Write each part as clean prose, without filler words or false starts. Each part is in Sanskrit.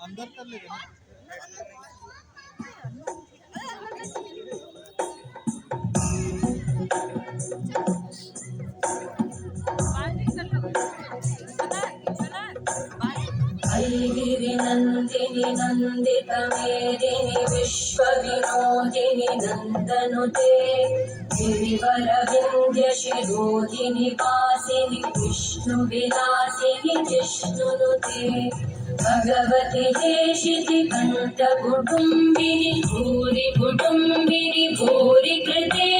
अंदर कर लेगा ऐगिरि नन्दिनि नन्दित मेदिनि विश्वविनोदिनि नन्दनुते गिरिवरविन्द्य शिरोधिनि वासिनि विष्णुविलासिनि जिष्णुनुते भगवति देशिति कण्ठकुटुम्बिनि भूरि कुटुम्बिनि भूरि कृते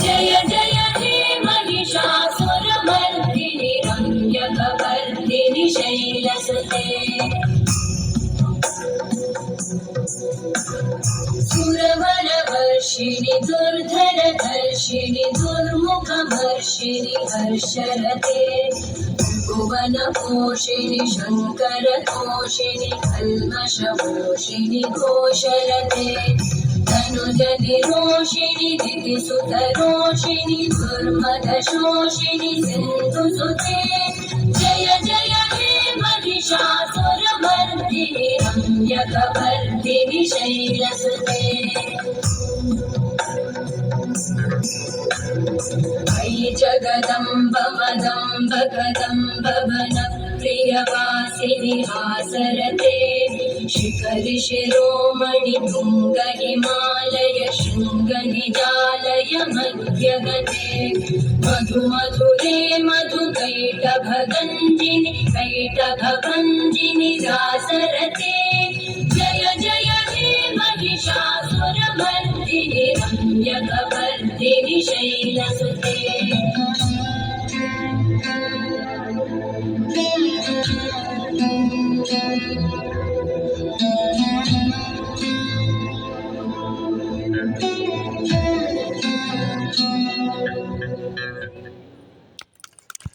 जय जय हे महिषासुरमर्दिनि रम्यकवर्दिनि शैलसुते सुरवरवर्षिणि दुर्धरधर्षिणि दुर्मुखमर्षिणि हर्षरते भुवनपोषिणि शङ्करतोषिणि कल्मषपोषिणि घोषरते धनुजनिरोषिणि दितिसुतरोषिणि दुर्मदशोषिणि सिन्धुसुते जय जय हे महिषासुरमर्दिनि रम्यकवर्दिनि शैलसुते अयि जगदम्ब मदम्ब कदम्ब वनप्रियवासिनि हासरते शिखरि शिरोमणि तुङ्ग हिमालय शृङ्ग निजालय मध्यगते मधु मधुरे मधु कैटभभञ्जिनि रासरते जय जय हे महिषासुरमर्दिनि रम्यकवर्दिनि शैलसुते